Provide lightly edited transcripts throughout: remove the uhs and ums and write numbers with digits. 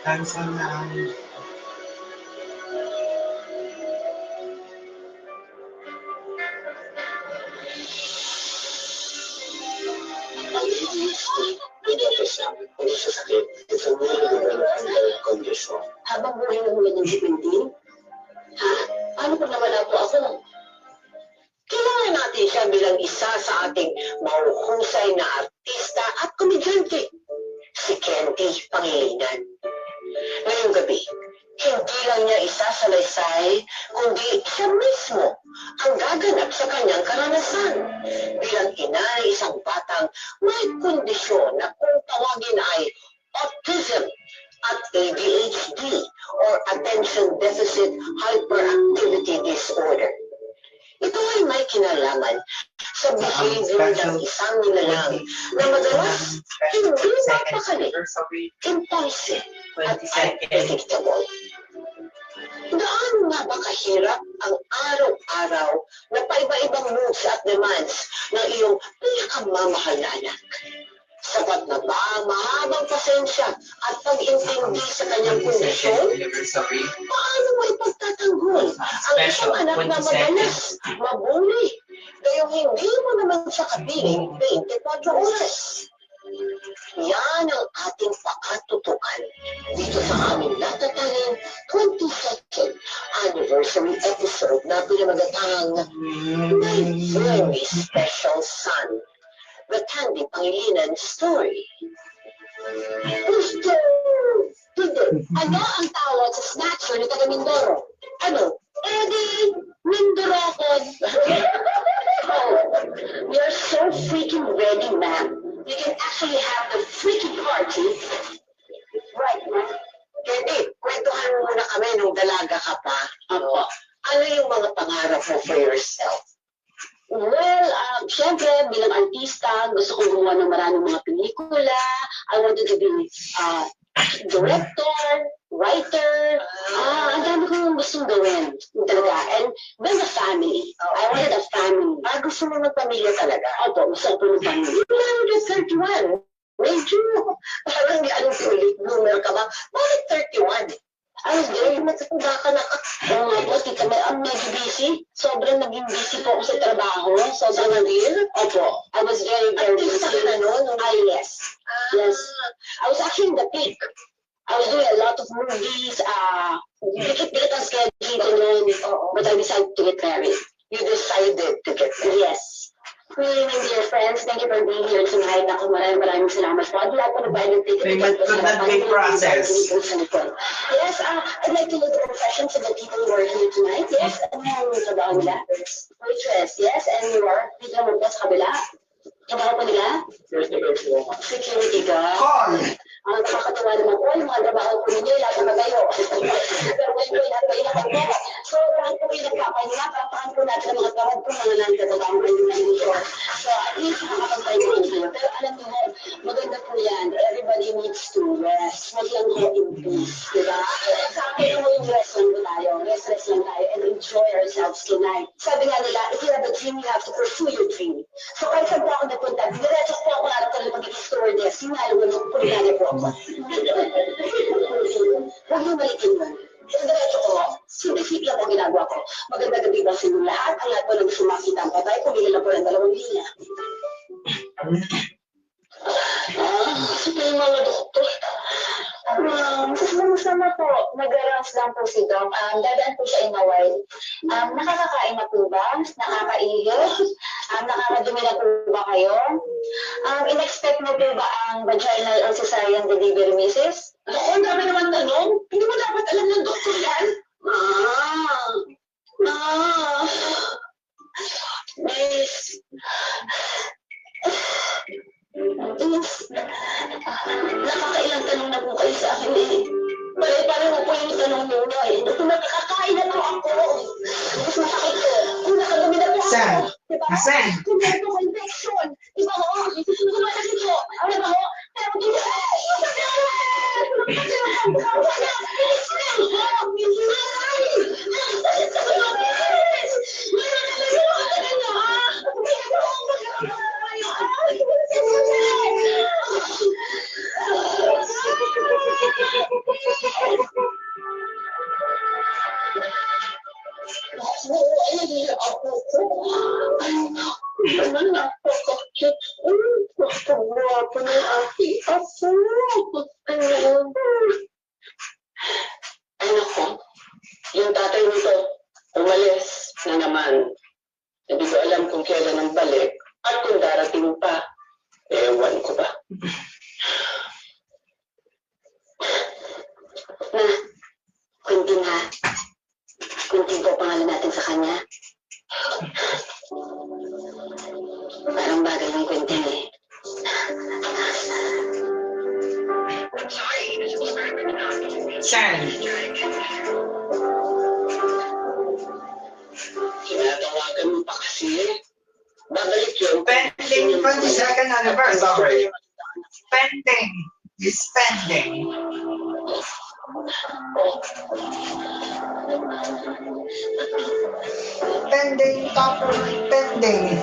Cancel na. Habang buhay na mula ng G20, ano pag nawala po ako? Kailangan natin siya bilang isa sa ating mahuhusay na artista at komedyante. Si Kenty Pangilinan. Ngayong gabi, hindi lang niya isasalaysay, kundi siya mismo ang gaganap sa kanyang karanasan bilang ina ng isang batang may kondisyon na kung tawagin ay autism at ADHD or Attention Deficit Hyperactivity Disorder. Ito ay may kinalaman sa behavior ng isang nilalang na madalas hindi mapakali, impulsive at unpredictable. Gaano nga ba kahirap ang araw-araw na paiba-ibang moods at demands ng iyong pinakamamahal na anak? Sapat na ba ang mahabang pasensya at pag-intindi sa kanyang kondisyon? Paano mo ipagtatanggol ang isang anak na madalas mabuli, gayong hindi mo naman siya kapiling 24 oras? Yan ang ating pakatutukan dito sa aming natatanging 22nd anniversary episode na pinamagatang My Very Special Son, The Candy Pangilinan Story. Gusto! Ano ang tawag sa snatcher ni taga Mindoro? Ano? Eddie Mindorokod. Oh, we are so freaking ready, ma'am. You can actually have the freaking party right now. Kenny, kwentuhan mo muna kami nung dalaga ka pa. Ano yung mga pangarap mo for yourself? Well, syempre, bilang artista, gusto kong gumawa ng maraming mga pelikula. I wanted to be director, writer. Ang dami kong gustong gawin talaga. And build a family. I wanted a family. Gusto mo ng pamilya talaga? Opo, gusto ko ng family. You're 31. Medyo, parang anong late bloomer ka ba? Bakit 31? I was very matutunda ka na. Oo nga po, tita, I'm medyo busy. Sobrang naging busy po ako sa trabaho. Sobrang naging. Opo, I was very busy. Artista ka na noon? Yes. Yes. I was actually in the peak. I was doing a lot of movies. Dikit-dikit ang schedule noon. But I decided to get married. You decided to get married? Yes. Really, my dear friends, thank you for being here tonight. Ako, maraming salamat po. At lahat po nagbayad ng ticket. That big process. Yes, I'd like to know the professions of the people who are here tonight. Yes, ano yung trabaho nila? Waitress, yes, and you are? Dito naman po sa kabila. Trabaho po nila? Security guard. Call! Ang nakakatawa naman po, yung mga trabaho po ninyo, lahat na magayo. Pero ngayon po, lahat kayo nakagawa. So, lahat po kayo nagpapahinga, papahan po natin ang mga tawag po, mga nandiyatabang kayo na dito. So, at least nakakapagpahinga kayo. Pero alam niyo, maganda po yan. Everybody needs to rest. Wag lang ho in peace, diba? Sa akin mo yung rest lang po tayo. Rest lang tayo and enjoy ourselves tonight. Sabi nga nila, if you have a dream, you have to pursue your dream. So, kahit saan po ako napunta, diretso po ako narap talaga magiging stewardess. Yung alam mo, pulinari po ako. Huwag yung malitin mo. Diretso ko, sinisip lang po ginagawa ko. Maganda gabi ba sa inyo lahat? Ang lahat po na gusto makita ang patay, pumili lang po ng 2 linya. Kasi po yung mga doktor. Sama po, nag-arrange lang po si Doc. Dadaan po siya in a while. Nakakakain na po ba? Nakakaihip? Nakakadumi na po ba kayo? In-expect mo po ba ang vaginal or cesarean delivery, Mrs.? Ako, ang dami naman tanong. Hindi mo dapat alam ng doktor yan? Miss. Nakakailang tanong na po kayo sa akin eh. Pare-pare mo po yung tanong mo eh. Kung nakakain na po ako, mas masakit ko. Kung nakadumi na po ako, diba? Kung meron po infection, diba ho? Kung masakit ko, diba ho? Pero diba, ako ko. Ay, napaka-cute. Napaka-guwapo ng aking apo. Ay, naku. Yung tatay nito, umalis na naman. Hindi ko alam kung kailan ang balik at kung darating pa. Ewan ko ba. Na, Quintin ha. Quintin po pangalan natin sa kanya. Parang bagay ng Quintin eh. Saan? Tinatawagan mo pa kasi eh. Babalik yun. Pending 22nd anniversary. Pending. Is pending. Pending, topper, pending.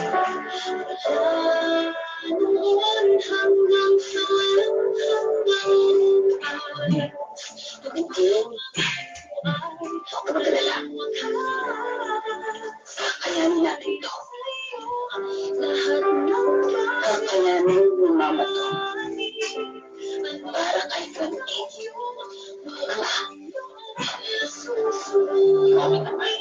Huwag ka mag-alala. Kakayanin natin ito. Kakayanin ni Mama to. Para kay Quintin. Mama naman.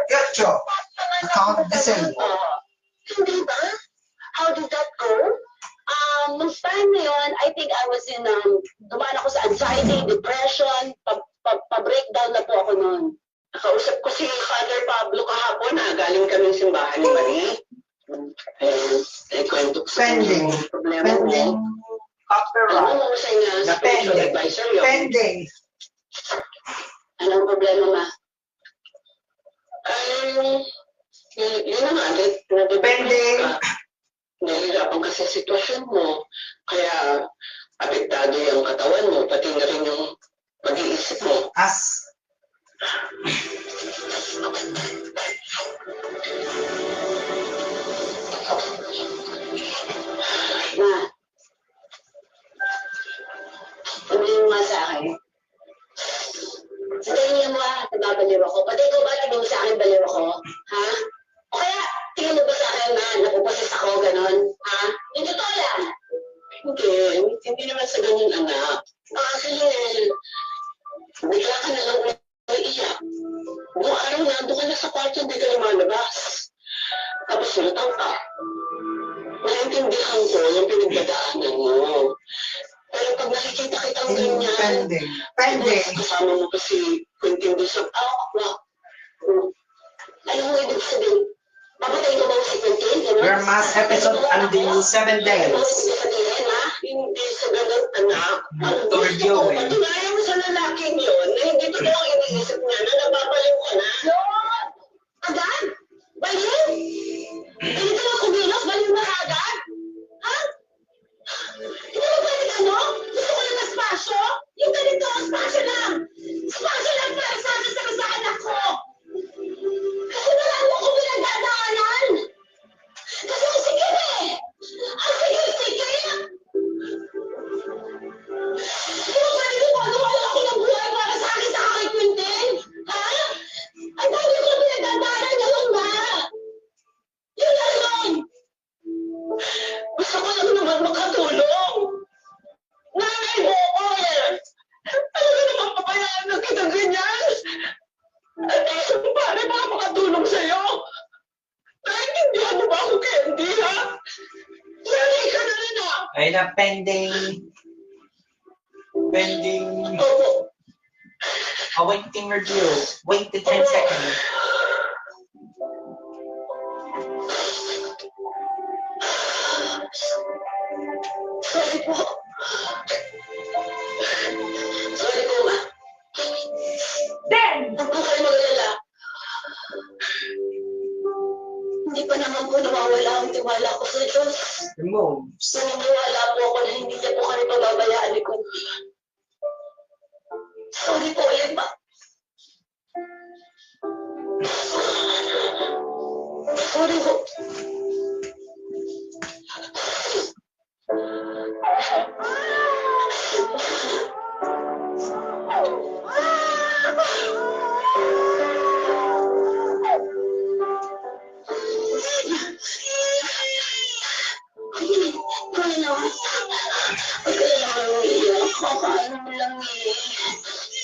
Yacho. Account the same. Hindi ba? How did that go? Nung time na yun, I think I was in, dumaan ako sa anxiety, depression, pa-breakdown na po ako noon. Nakausap ko si Father Pablo kahapon na galing kami ng simbahan ni Marie. Kwento ko sa Pending. problema mo. Pending. Copyright. Ano mo sa inyo, Na spiritual pending. advisor yun? Pending. Anong problema ma? Yun na nga, Pending. nahihirapan ka sa sitwasyon mo. Kaya, apektado yung katawan mo, pati na rin yung pag-iisip mo. As. Ma, sabihin mo nga sa akin. Sa tingin mo nababaliw ako. Pati ikaw ba tingin mo sa akin baliw ako? Ha? O kaya, tingin mo ba sa akin na napuposes ako, ganon? Ha? Yung totoo lang. Hindi naman sa ganyan, anak. Kasi, bigla ka na lang umiiyak. Buong araw nando ka na sa kwarto, hindi ka lumalabas. Tapos lutaw ka. Naintindihan ko yung pinagdadaanan mo. Pero pag nakikita kitang ganyan, Pending. Pending. kasama mo kasi Quintin doon sa Alam mo ibig sabihin, papatayin ko ba si Quintin? Your mass episode and the 7 days. Sabihin ha? Hindi sa ganun, anak. Ang To gusto review ko, eh. patunayan mo sa lalaking yun na hindi totoo ang iniisip niya na nababaliw ka na. Agad? Baliw? Hindi ka lang kumilos, baliw na agad? Ha? Hindi mo pwede ano? Gusto ko lang ng spasyo? Yung ganito, spasyo lang! Spasyo lang para sa akin sa anak ko! Kasi marami ako pinagdadaanan! Kasi ang sikip eh! Ang sikip-sikip! Hindi mo pwede gumagawa lang ako ng buhay para sa akin sa aking Quintin! Ha? Ang dami ko pinagdadaanan ngayon ba? Yun lang yun! Gusto ko lang naman makatulong! Nanay mo ko eh! Ano ka naman papayaan na kita ganyan? At isang pare baka makatulong sa'yo! Naintindihan mo ba ako, Candy, ha? Nanay ka na rin, ha? Ay na pending. Pending. Opo. Awaiting review. Wait the 10 seconds. Sorry po. Sorry po, ma. Then! Huwag po kayo mag-alala. Hindi pa naman po nawawala ang tiwala ko sa Diyos. Removes. Naniniwala po ako na hindi niya po kami pababayaan ni Kung. Sorry po, Emma. Sorry po.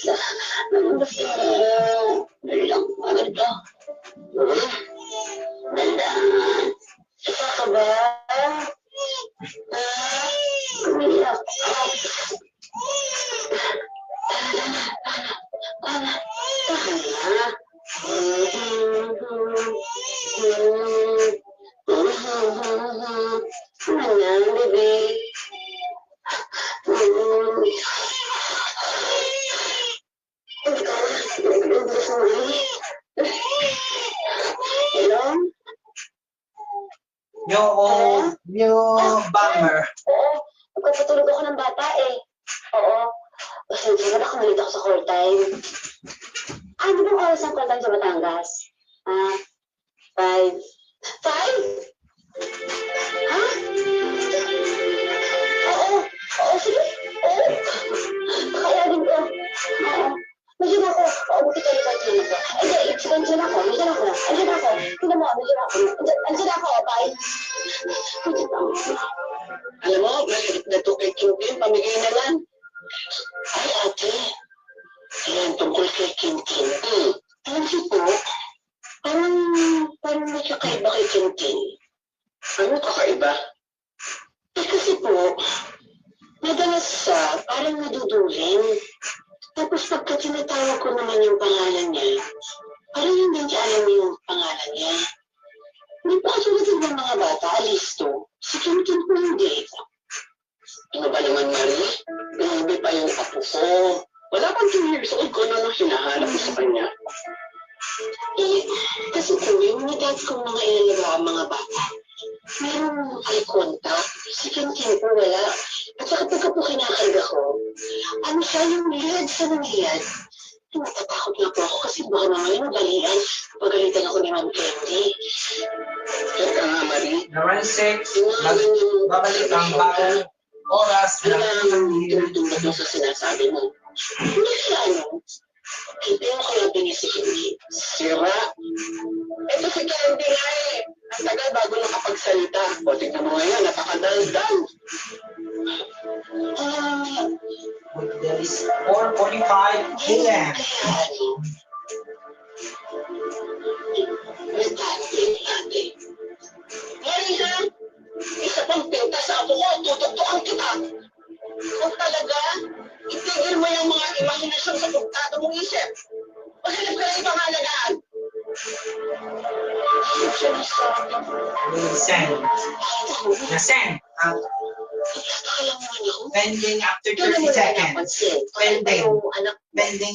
Anong gusto mo? Dali lang, maganda. Dandaan. Isa ka ba? Umiyak. Tahan na. Ano na, bebe? Hello? Yung bummer. Oo, magpapatulog ako ng bata eh. Oo. Pasensya na, kumalit ako sa call time. Di ba oras ang call time sa Batangas? 5. 5? Ha? Oo, sige. Oo. Kakayanin ko. Oo. Nandiyan ako. Oo, buti kayo sa akin ako. Nandiyan ako. Nandiyan ako. Tingnan mo, nandiyan ako. Nandiyan ako, bye. Nandiyan ako. Alam mo, nasirit na ito kay Kim Kim, pamigay na lang. Ay, ate. Yan, tungkol kay Kim Kim. Alam siya po, parang may kakaiba kay Kim Kim. Ano kakaiba? Kasi po, madalas parang nadudulin. Tapos pagka tinatawag ko naman yung pangalan niya, parang hindi niya alam yung pangalan niya. Hindi pa kasi natin ng mga bata, alisto. Si Kim Kim po hindi. Ano ba naman, Marie? Grabe pa yung apo ko. Wala pang 2 years old ko na hinahanap ko sa kanya. Kasi po, yung mga kong mga ilalaga ang mga bata, merong eye contact. Si Kim Kim po wala. At saka pagka po kinakarga ko, ano siya yung lead sa nangyayad. Natatakot na po ako kasi baka naman magalian. Pagalitan ako ni Ma'am Candy. Kaya ka nga, Marie. Naman 6, babalik ang bagong oras Ano na ba ang tinutulog mo sa sinasabi mo? Hindi siya ano. Hindi mo kaya binisikin. Sira. Ito si Candy nga eh. Ang tagal bago nakapagsalita. O tignan mo ngayon, napakadaldal. There is 4:45 a.m. Marisa, isa pang pinta sa ako ko, tutuktukan kita. Kung talaga, itigil mo yung mga imahinasyon sa puntado mong isip. Mahalap ka na ibang halagaan. Nasend ang pending after 30 seconds. Pending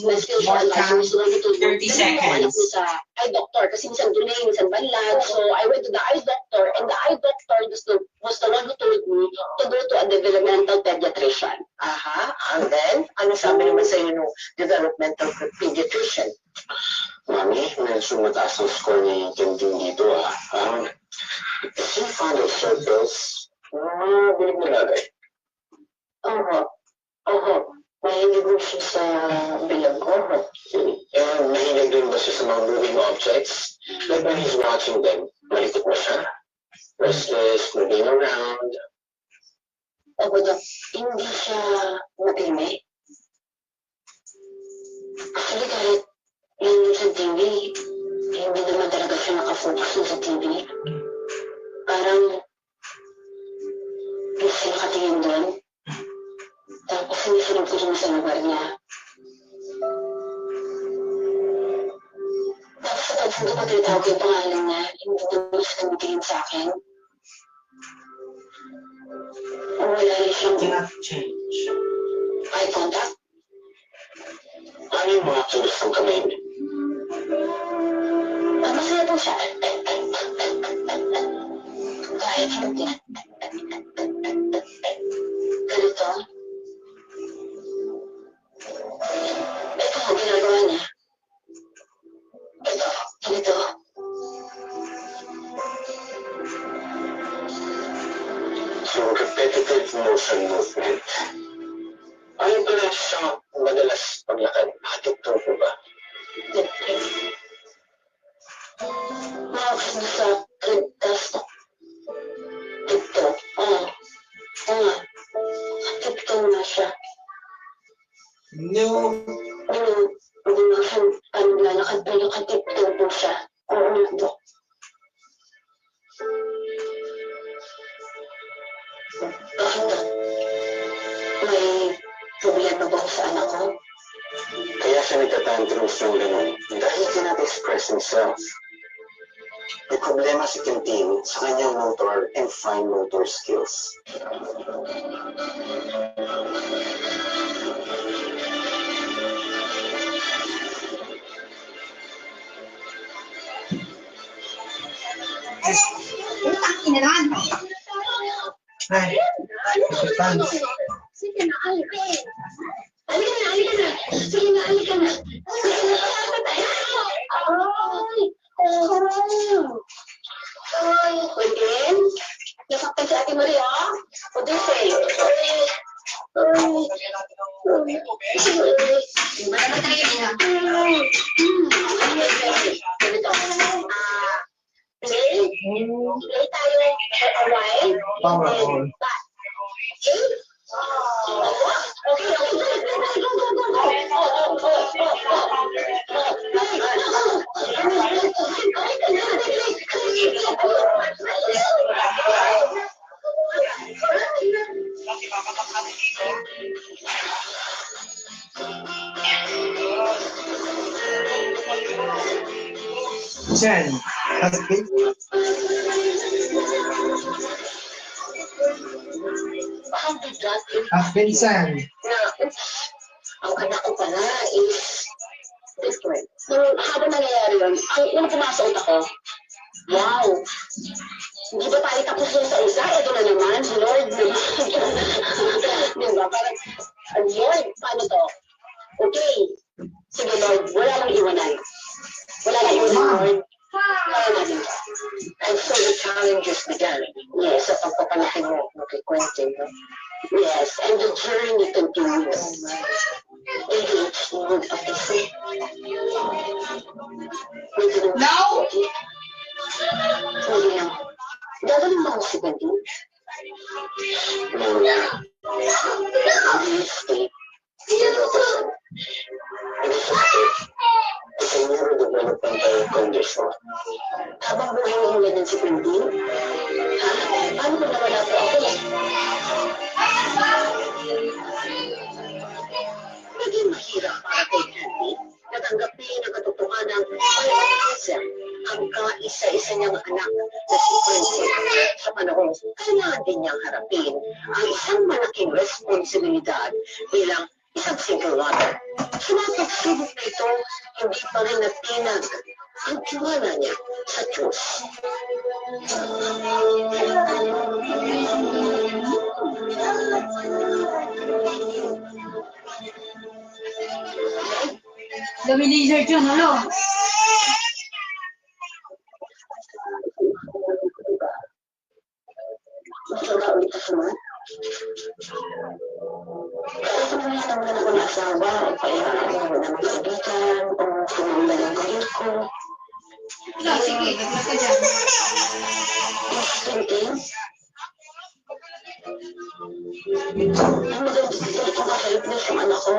more than 30 seconds. Sa eye doctor kasi minsan duling, minsan banlag. So I went to the eye doctor and the eye doctor was the one who told me to go to a developmental pediatrician. And then, ano sabi naman sa'yo no developmental pediatrician? Mami, medyo mataas ang score niya yung tintin dito is she fond of circles? Bilig na lagay. Mahilig mo siya sa bilang ko. And mahilig din ba siya sa mga moving objects? Like when he's watching them, malikot mo siya? Restless, moving around. Hindi siya matimi. Actually, kahit yung sa TV, hindi naman talaga siya nakafocus sa TV. Parang hindi siya nakatingin doon. Tapos hindi siya nagtuloy sa lugar niya. Tapos sa pagsundo ko tinatawag yung pangalan niya, hindi naman siya tumitingin sa akin. Wala rin siyang Cannot change. eye contact. Ano yung mga kilos ng kamay niya? Masaya po siya. Kahit hindi. Ganito. Ito ang ginagawa niya. Ito. Ganito. So, repetitive motion movement. Ano ba na siya madalas paglakad? Nakatugtog po ba? Nakakit na sa ligtas na. Tigtog. Tigtog na siya. New mo siya. Oo. Bakit? May problema ba sa anak ko? Kaya siya nagtatantrums ng gano'n dahil cannot-express himself. May problema si Quintin sa kanyang motor and fine motor skills. Utang ina naman. Ay, pants. Sige na, halika na. Halika na. Sige na, halika na. Ay, Quentin? Nasaktan si Ate Maria? O Dese? Wala ba talaga ina? Ganito. Play tayo for a while. Power on. Jen, has Vincent. Ang anak ko pala is different. Habang nangyayari yun, nung pumasok ako, wow! Hindi ba tayo tapos yun sa isa? Ito na naman, Lord naman. Diba? Parang, Lord, paano to? Okay. Sige, Lord, wala lang iwanan. Wala lang iwanan, Lord. Kaya natin. And so the challenges began. Yes, sa pagpapalaki mo kay Quentin. Yes, and the journey continues. ADHD with autism. No! Hindi lang. Gagawin mo ako si Quentin? ADHD. It's a neurodevelopmental condition. Habang buhay mo ganyan si Quentin? Ha? Paano ba nawala po ako? Naging mahirap para kay Candy na tanggapin ang katotohanan ng may autism ang kaisa-isa niyang anak na si Quentin. Sa panahon, kailangan din niyang harapin ang isang malaking responsibilidad bilang isang single mother. Sa mga pagsubok na ito, hindi pa rin natinag ang tiwala niya sa Diyos. Dami lizard yun, ano? Masama ulit sa sumat. Kasi kung wala naman ako na asawa, kaya ako na magkaibigan, o kumula ng karir ko. Ikaw, sige, naglag ka dyan. Quentin? Ang maganda sa ito kahit na sa anak ko.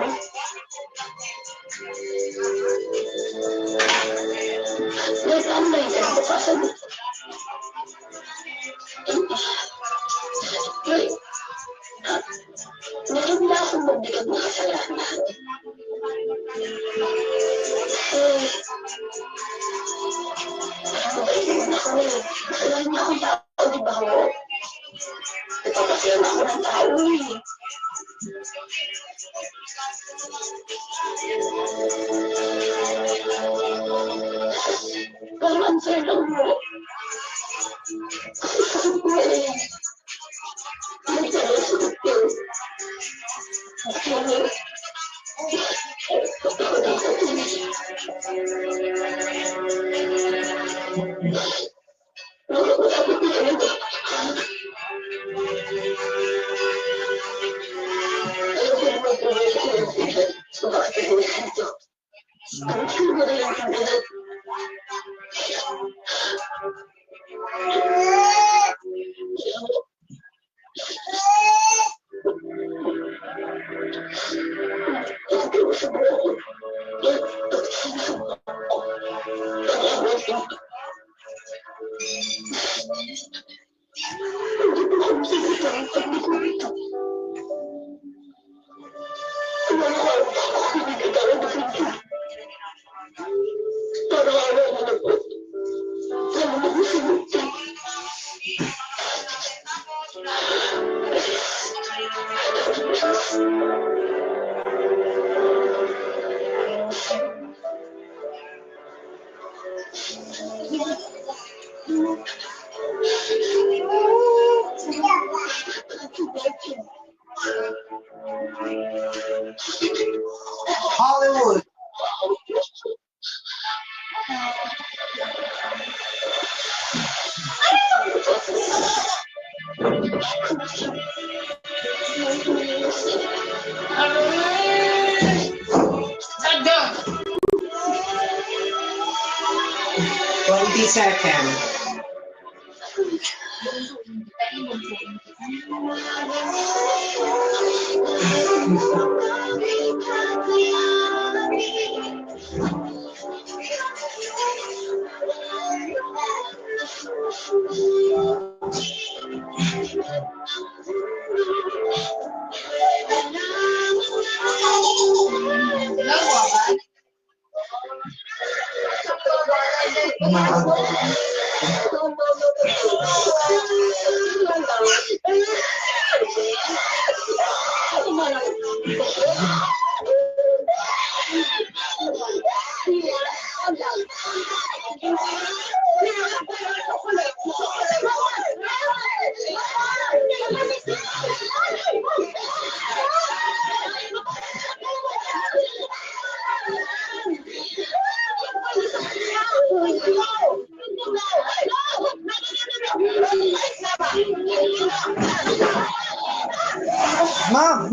Nag-online ka na bukasan. Meron na akong mabigat na kasalanan. Mabait naman ako eh. Kasalanan niya akong tao, di ba ho? Ipapasyan ako ng tao eh. Parang unfair lang mo. Kasi sakit mo eh. Nagsalasakit yun. Hollywood. Sadya! 20 seconds. Ma'am.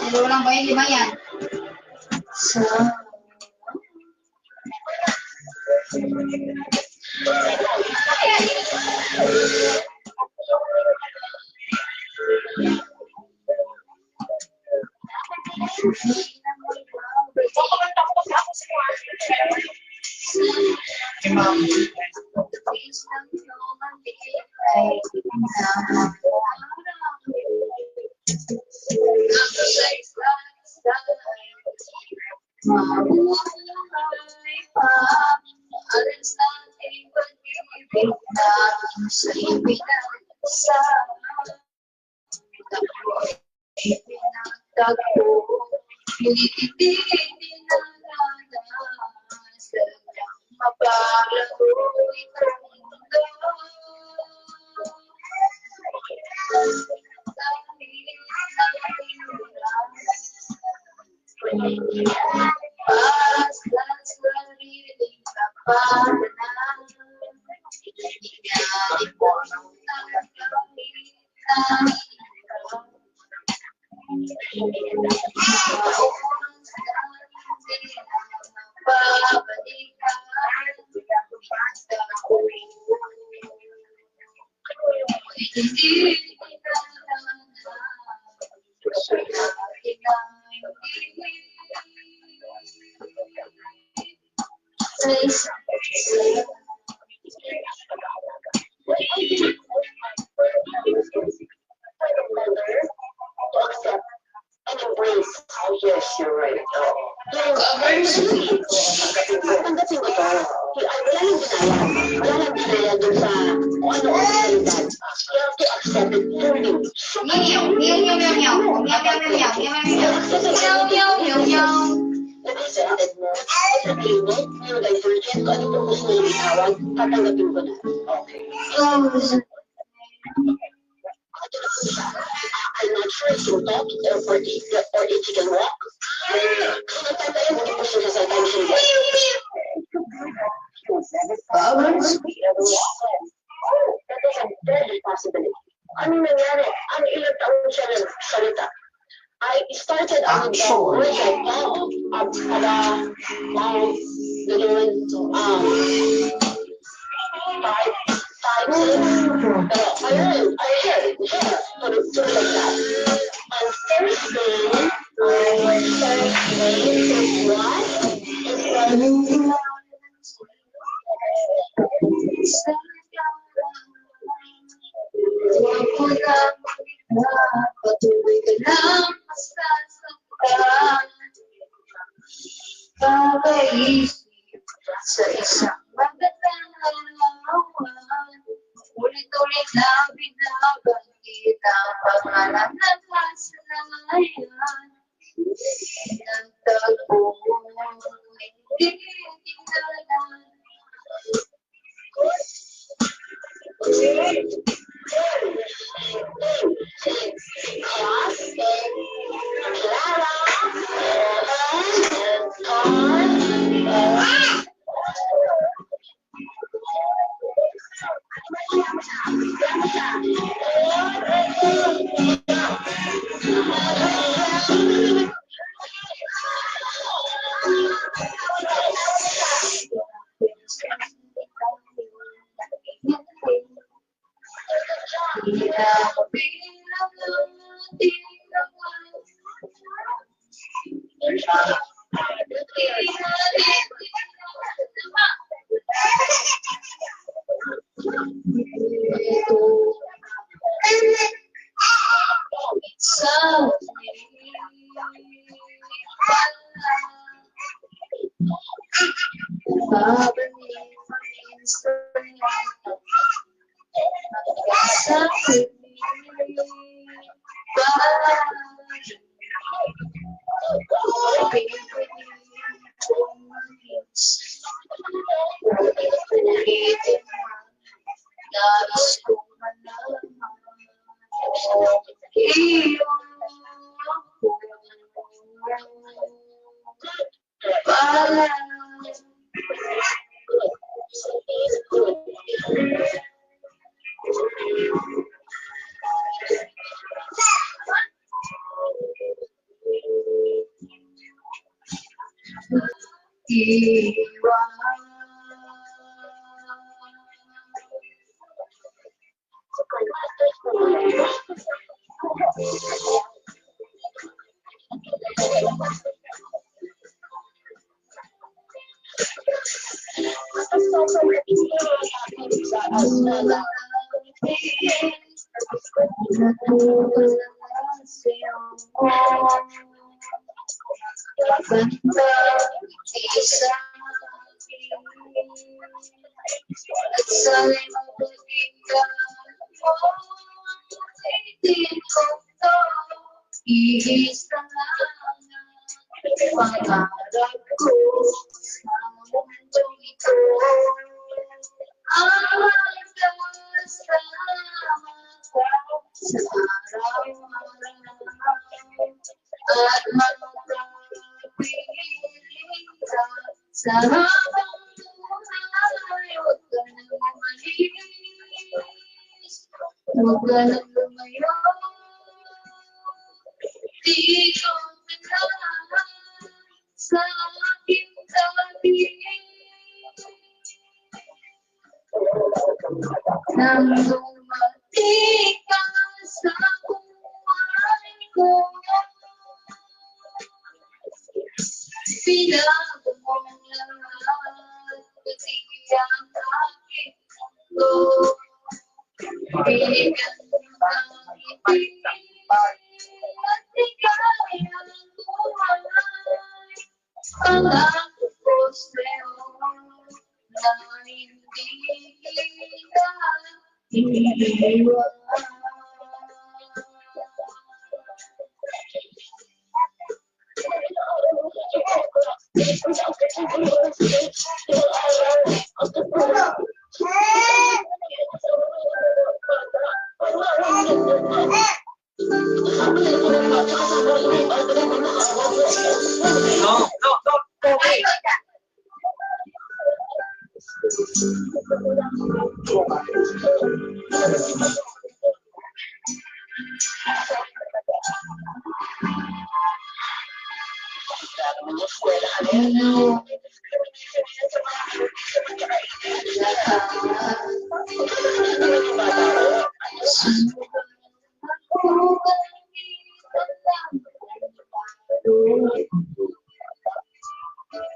Dalawa lang ba yung 5 yan? Yes, you're right. Tanggapin ko to. Wala nang dinaya dun sa kung ano ang realidad. You have to accept it fully. Nag-decided mo, sabihin mo, yung divergent, kung ano pong gusto mo itawag, tatanggapin ko na. Okay. I'm not sure if you talk or if you can walk. So nagtatayo, hindi po siya sa time siya. That is a deadly possibility. Ano nangyari? Ano ilang taon siya nagsalita? I started out with the words like, five, pero ayun, tuloy like that. On Thursday, Patuloy ka lang basta sa kakaisip sa isang magandang halawan. Ulit-ulit na binabanggit ang pangalan ng kasalayan. Nagtagpo hindi tinggalan.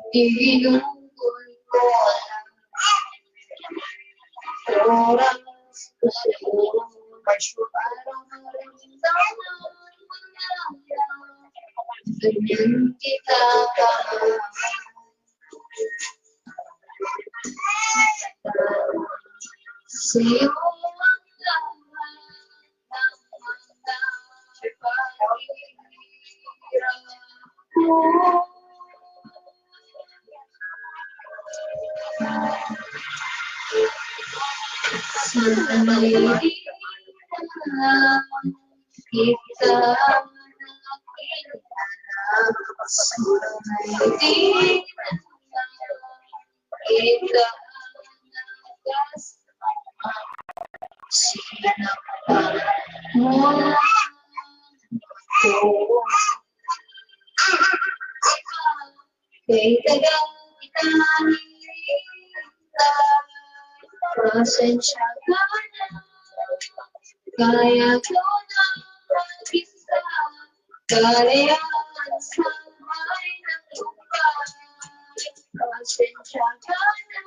Tinungkol ko ang oras ko sa'yo. Parang maramdaman ganyan kita kamahal. Sa'yo ang lahat ng mga pahirap mo. Sana'y di na kita nakihanap. Sana'y di na kita nagasama. Sinaktan mo ako. Kay tagal kita hinihintay. Pasensya ka na, kaya ko na mag-isa. Kalayan sa may natupay. Pasensya ka na,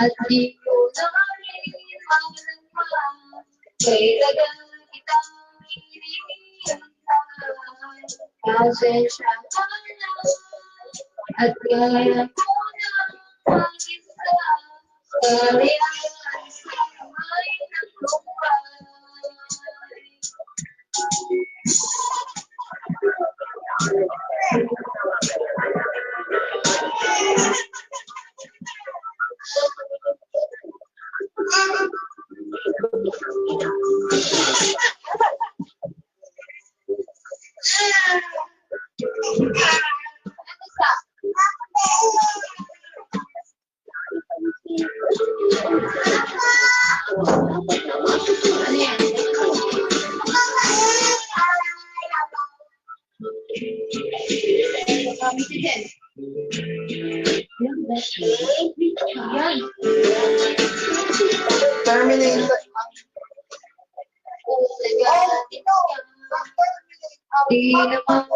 at di ko na rin malagman. Kay tagal kitang hinihintay. Pasensya ka na, at kaya ko na mag-isa. Kalayan sa may natupay. Terminate. Di naman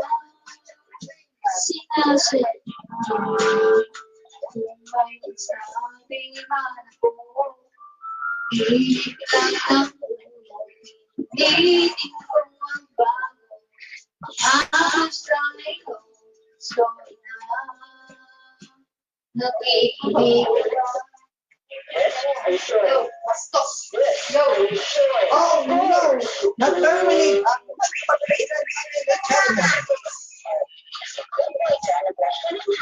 sinasadya kung may nagsabi man ako. Hindi kita hindi ko magbago. Ayos lang ikaw, sorry na. Nakikinig ka. Yo, bastos. Yo, Oh no! Not terminate!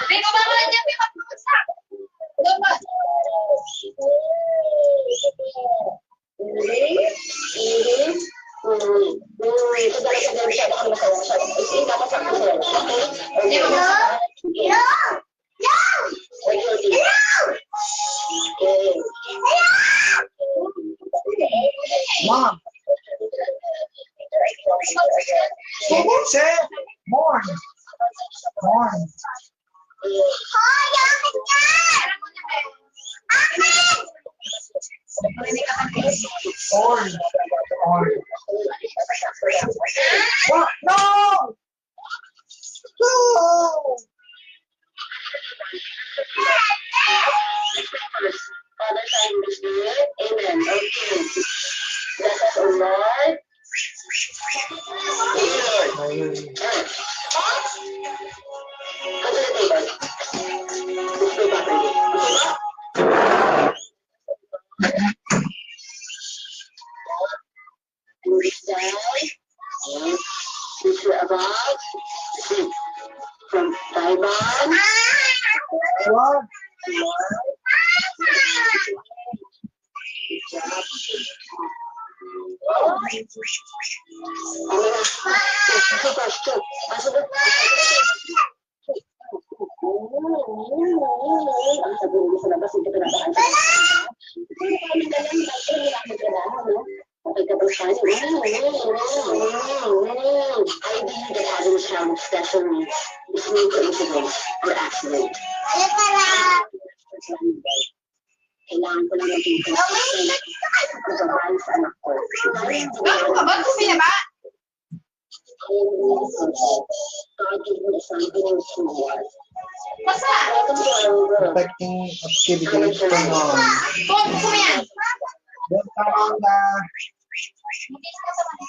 may kabahan niya, may kapagsak. Dapat. Mom! Say more! More! Or! What? No! No! Father, Son, and Spirit. Amen. Okay. Bless us, O Lord. Come to the table. Let's pray properly. And reach down. Reach above. From Taiwan. What? I believe that having a child with special needs is no coincidence or accident. Kailangan ko lang maging consistent at magbabago sa anak ko. Ba't ko pinaba? God meaning smart. Basta! Protecting activities going on. Kung yan. Don't come on the... Hindi na kasama.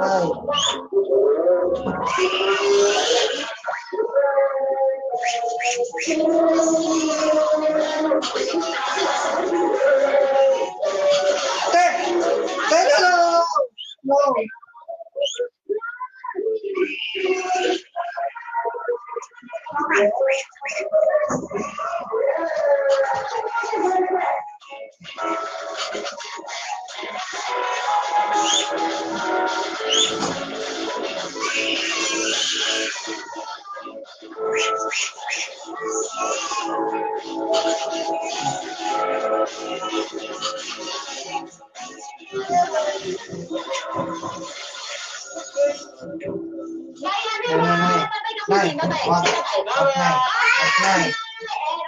right. No. And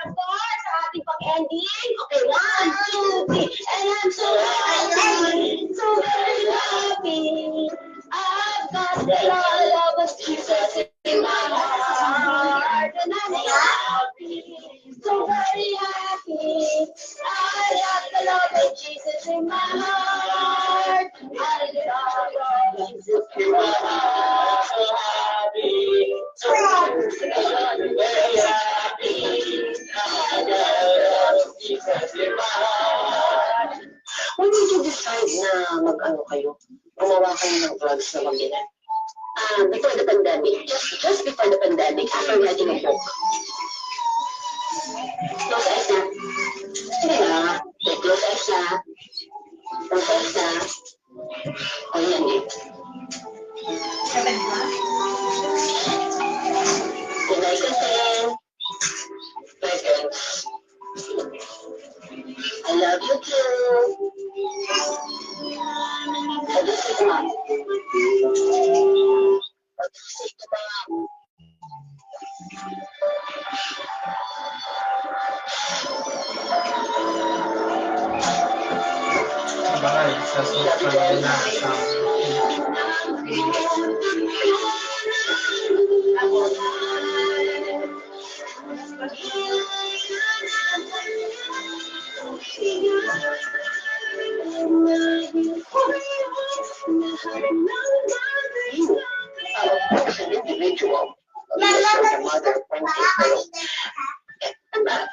of course, sa ating pag-ending, okay, 1, 2, 3, and I'm so happy, so very happy. I've got the love of Jesus in my heart, and I'm happy, so very happy. I got the love of Jesus in my heart, I love Jesus in my heart, so happy, so very happy. When did you decide na mag-ano kayo? Gumawa kayo ng drugs na mag-ina? Before the pandemic. Just before the pandemic, after writing a book. Close eyes na. Sige na. Close eyes na. Close eyes na. O yan eh. Good night, Content. I love you too. I just say to Mom. I just say to Mom. Bagay, sa social na sa... Individual. Mother,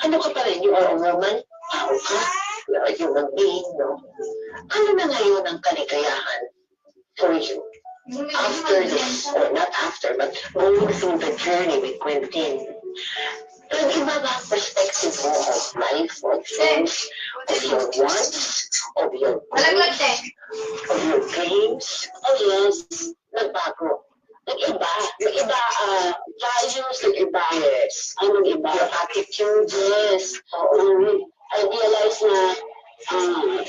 ano ka pa rin? You are a woman? Tao ka? You're a human being, no? Ano na ngayon ang kaligayahan for you? After this, or not after, but going through the journey with Quentin, nag-iba ba ang perspective mo of life, of things, of your wants, of your goals, of your dreams? Oh yes, nagbago. Nag-iba, values, nag-iba, yes. Ano nag-iba? Your attitude, yes. I realize na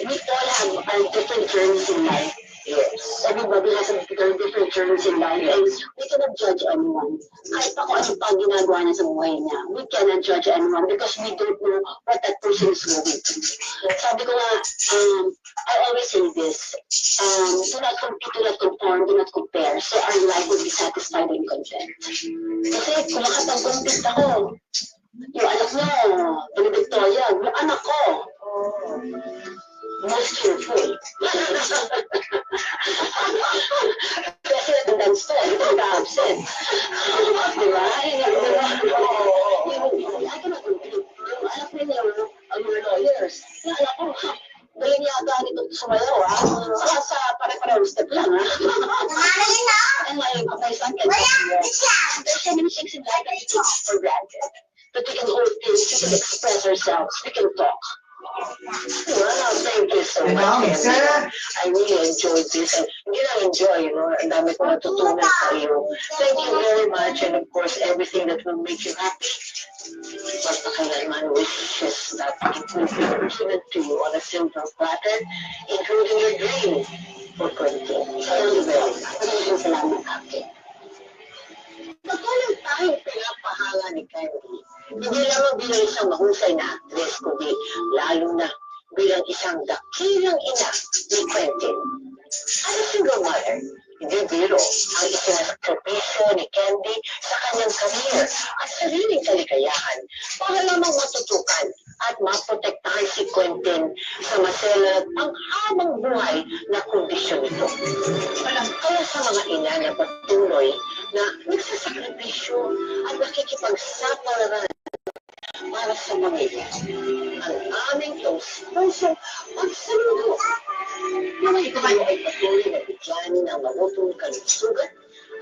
we all have our different journeys in life. Yes. Everybody has their different journeys in life, and we cannot judge anyone. Kahit ako ano pa ang ginagawa niya sa buhay niya, we cannot judge anyone because we don't know what that person is going through. Sabi ko nga, I always say this, do not compete, do not conform, do not compare, so our life will be satisfied and content. Kasi kung makapag-compete ako, yung anak mo, Victoria, yung anak ko, most cheerful. Kasi natandang to, hindi ka absent. Diba? I cannot compete. Yung anak nila, ang mga lawyers, yung anak ko, galing yata nito sumayaw, ha? Sa pare-pareho step lang, ha? And my son can talk to you. There's so many things in life that we take for granted. That we can hold things, we can express ourselves, we can talk. Well, thank you so much. I really enjoyed this. And hindi lang enjoy, you know, ang dami ko natutunan sa iyo. Thank you very much. And of course, everything that will make you happy. Basta kailanman wishes that it will be given to you on a silver platter, including your dream for Quentin. Thank you very much. Maraming salamat, Ate. Pagkalang tayong pinapahala ni Candy, hindi lamang bilang isang mahusay na actress, kundi lalo na bilang isang dakilang ina ni Quentin. As a single mother, hindi biro ang isinasakripisyo ni Candy sa kanyang career at sariling kaligayahan para lamang matutukan at maprotektahan si Quentin sa masela at panghabang buhay na kondisyon nito. Kaya sa mga ina na patuloy na nagsasakripisyo at nakikipagsapalaran para sa pamilya, ang aming taus-pusong pagsaludo. Naway tayo ay patuloy na bigyan ng malutong kalusugan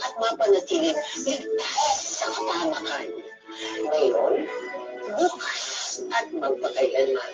at mapanatiling ligtas sa kapahamakan. Ngayon, bukas at magpakailanman.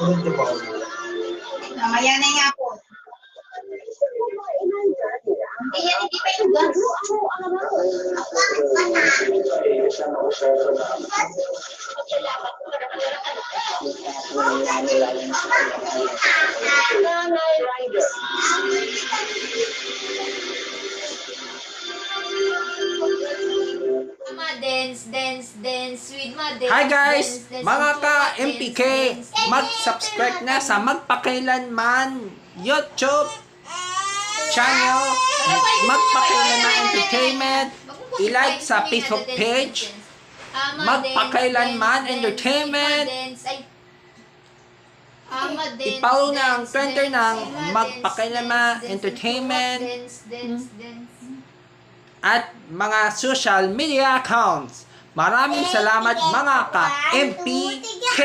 Ulit yung bawal. Mamaya na nga po. Yan, hindi pa yung gago. Nanay Ryder. Dance with my dance. Hi guys! Mga ka-MPK, mag-subscribe na sa Magpakailanman YouTube channel, Magpakailanman Entertainment, i-like sa Facebook page, Magpakailanman Entertainment, i-follow na ang Twitter ng Magpakailanman Entertainment, at mga social media accounts. Maraming salamat mga ka-MPK!